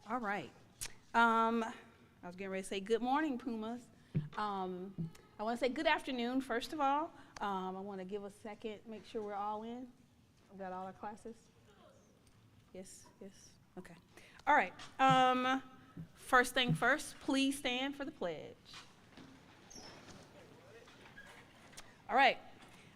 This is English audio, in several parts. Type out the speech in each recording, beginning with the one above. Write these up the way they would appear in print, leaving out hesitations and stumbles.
All right. I was getting ready to say good morning, Pumas. I want to say good afternoon, first of all. I want to give a second, make sure we're all in. We've got all our classes? Yes, yes. Okay. All right. First thing first, please stand for the pledge. All right.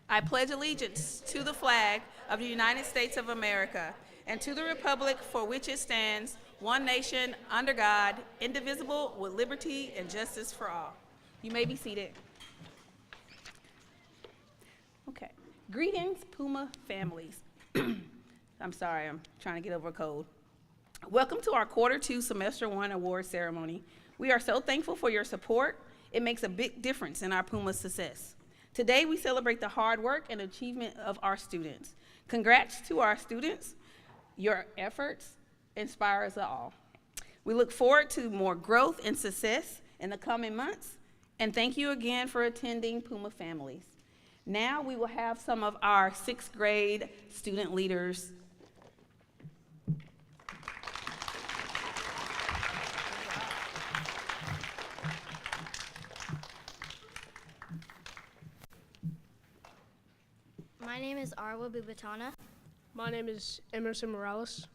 I pledge allegiance to the flag of the United States of America and to the republic for which it stands, one nation, under God, indivisible, with liberty and justice for all. You may be seated. Okay. Greetings, Puma families. I'm sorry, I'm trying to get over a cold. Welcome to our Q2 Semester 1 award ceremony. We are so thankful for your support. It makes a big difference in our Puma success. Today, we celebrate the hard work and achievement of our students. Congrats to our students. Your efforts inspire us all. We look forward to more growth and success in the coming months, and thank you again for attending, Puma families. Now we will have some of our 6th grade student leaders. My name is Arwa Bubatana. My name is Emerson Morales.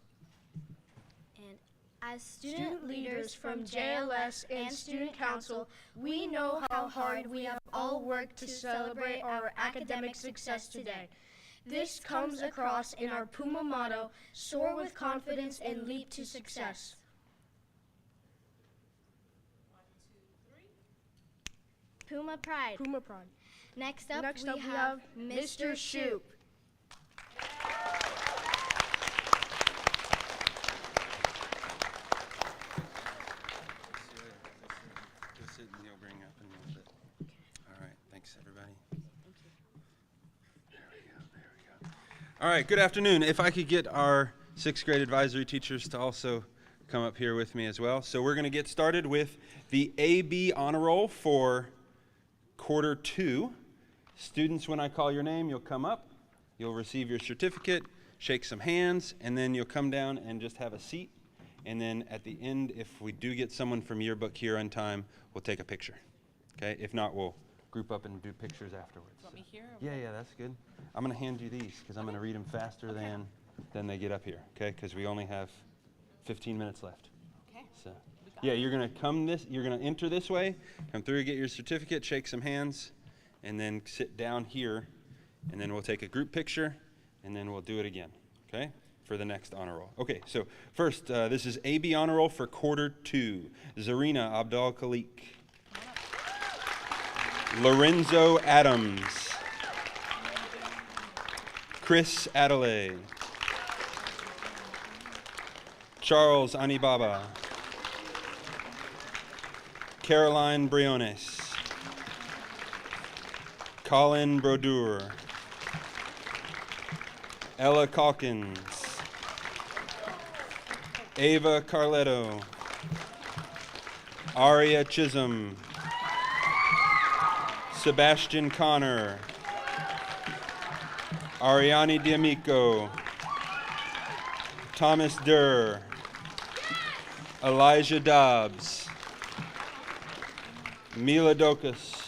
And as student leaders from JLS and Student Council, we know how hard we have all worked to celebrate our academic success today. This comes across in our Puma motto, soar with confidence and leap to success. 1, 2, 3. Puma Pride. Puma Pride. Next up, we have Mr. Shoop. Go sit and you'll bring up in a little bit. All right, thanks everybody. Thank you. There we go. All right, good afternoon. If I could get our 6th grade advisory teachers to also come up here with me as well. So we're going to get started with the AB honor roll for Q2. Students, when I call your name, you'll come up, you'll receive your certificate, shake some hands, and then you'll come down and just have a seat. And then at the end, if we do get someone from yearbook here on time, we'll take a picture. Okay? If not, we'll group up and do pictures afterwards. Want me here? Yeah, that's good. I'm going to hand you these because I'm going to read them faster than they get up here, okay? Because we only have 15 minutes left. Okay. So, yeah, you're going to enter this way, come through, get your certificate, shake some hands, and then sit down here, and then we'll take a group picture, and then we'll do it again, okay, for the next honor roll. Okay, so first, this is AB honor roll for Q2. Zarina Abdal Khalik. Lorenzo Adams. Chris Adelaide. Charles Anibaba. Caroline Briones. Colin Brodeur. Ella Calkins. Ava Carletto. Aria Chisholm. Sebastian Connor. Ariani D'Amico. Thomas Durr. Elijah Dobbs. Mila Dokas.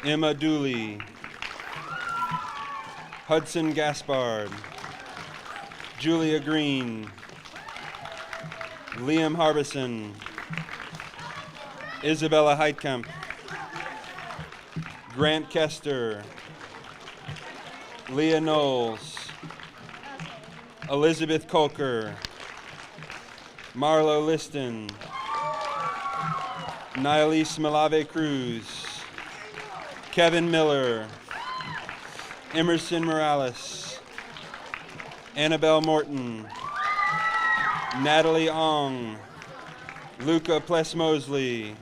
Emma Dooley. Hudson Gaspard. Julia Green. Liam Harbison. Isabella Heitkamp. Grant Kester. Leah Knowles. Elizabeth Kolker. Marlo Liston. Nialise Malave Cruz. Kevin Miller. Emerson Morales. Annabelle Morton. Natalie Ong. Luca Pless-Mosley.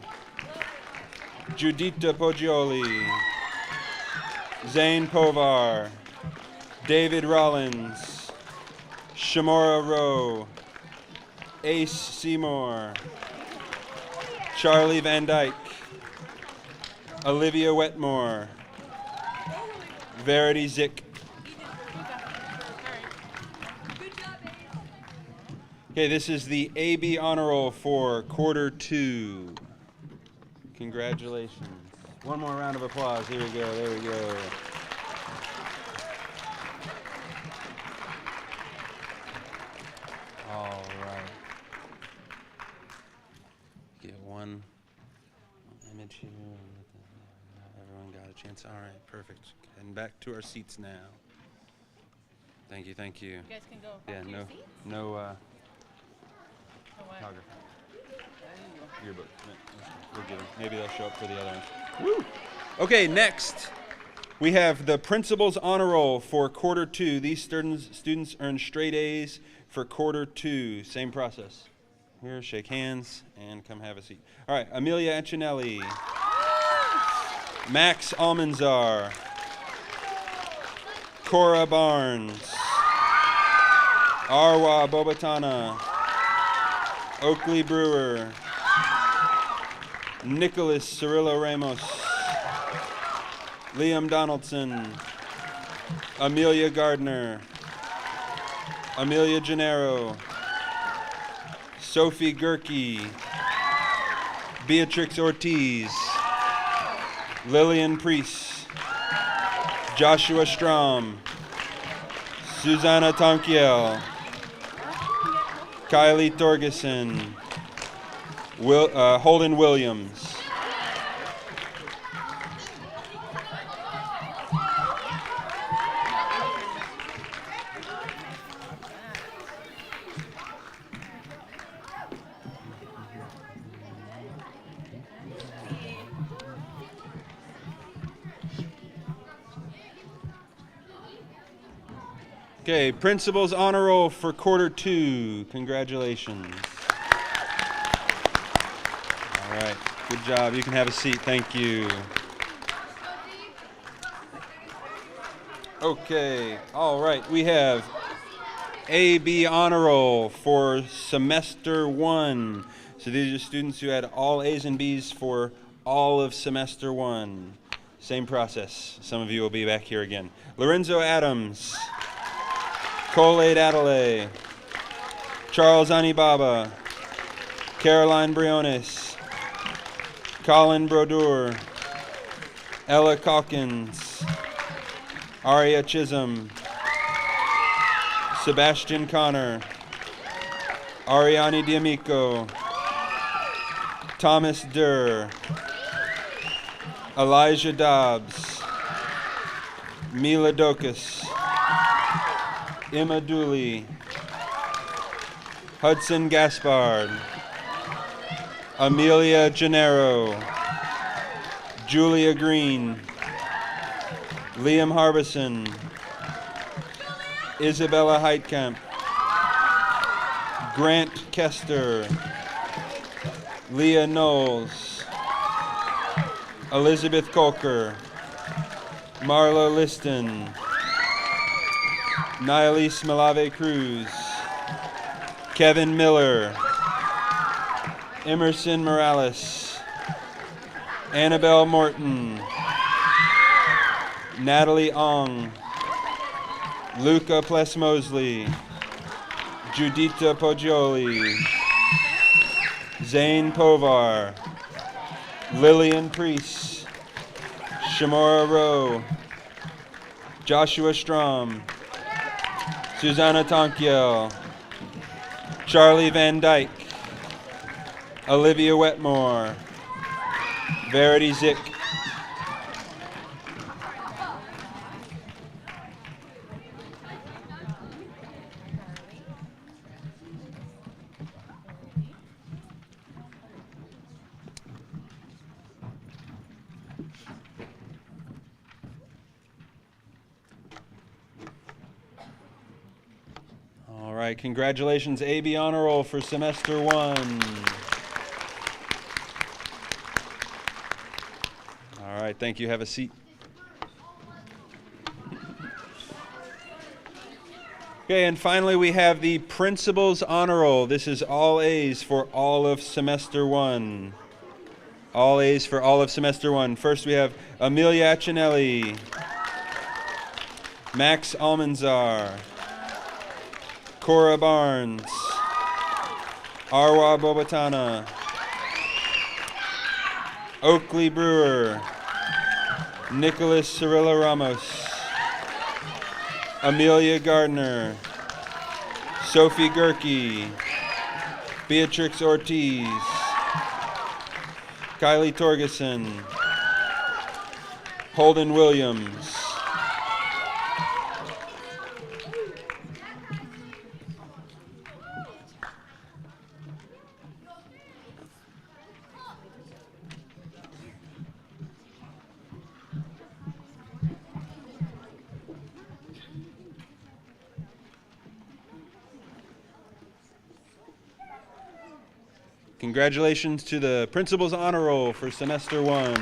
Judita Poggioli. Zane Povar. David Rollins. Shamora Rowe. Ace Seymour. Charlie Van Dyke. Olivia Wetmore. Verity Zick. Okay, this is the AB honor roll for quarter 2. Congratulations. One more round of applause. Here we go. There we go. All right. Get one image here. Everyone got a chance. All right, perfect. And back to our seats now. Thank you, thank you. You guys can go back to your seats. No what? photography. Yearbook. We'll get them. Maybe they'll show up for the other one. Woo! Okay, next we have the Principal's Honor Roll for quarter 2. These students earned straight A's for quarter 2. Same process. Here, shake hands and come have a seat. All right, Amelia Ancinelli, Max Almanzar, Cora Barnes, Arwa Bobatana, Oakley Brewer, Nicholas Cirillo Ramos, Liam Donaldson, Amelia Gardner, Amelia Gennaro, Sophie Gerke, Beatrix Ortiz, Lillian Priest, Joshua Strom, Susanna Tonkiel, Kylie Torgeson, Holden Williams. Okay, Principal's Honor Roll for quarter 2. Congratulations. All right, good job. You can have a seat. Thank you. Okay, all right. We have AB Honor Roll for semester 1. So these are students who had all A's and B's for all of semester 1. Same process. Some of you will be back here again. Lorenzo Adams, Colade Adelaide, Charles Anibaba, Caroline Briones, Colin Brodeur, Ella Calkins, Aria Chisholm, Sebastian Connor, Ariani D'Amico, Thomas Durr, Elijah Dobbs, Mila Dokas, Emma Dooley, Hudson Gaspard, Amelia Gennaro, Julia Green, Liam Harbison, Isabella Heitkamp, Grant Kester, Leah Knowles, Elizabeth Colker, Marla Liston, Niles Malave Cruz, Kevin Miller, Emerson Morales, Annabelle Morton, Natalie Ong, Luca Pless-Mosley, Judita Poggioli, Zane Povar, Lillian Priest, Shamora Rowe, Joshua Strom, Susanna Tonkiel, Charlie Van Dyke, Olivia Wetmore, Verity Zick, All right, congratulations, AB Honor Roll for semester 1. All right, thank you. Have a seat. Okay, and finally we have the Principal's Honor Roll. This is all A's for all of semester 1. All A's for all of semester 1. First we have Amelia Accinelli, Max Almanzar, Cora Barnes, Arwa Bobatana, Oakley Brewer, Nicholas Cirilla Ramos, Amelia Gardner, Sophie Gerke, Beatrix Ortiz, Kylie Torgeson, Holden Williams, congratulations to the Principal's Honor Roll for Semester 1.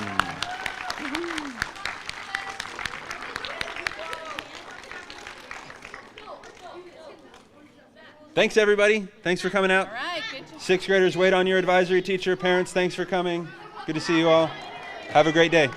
Thanks, everybody. Thanks for coming out. All right, good to Sixth graders, wait on your advisory teacher. Parents, thanks for coming. Good to see you all. Have a great day.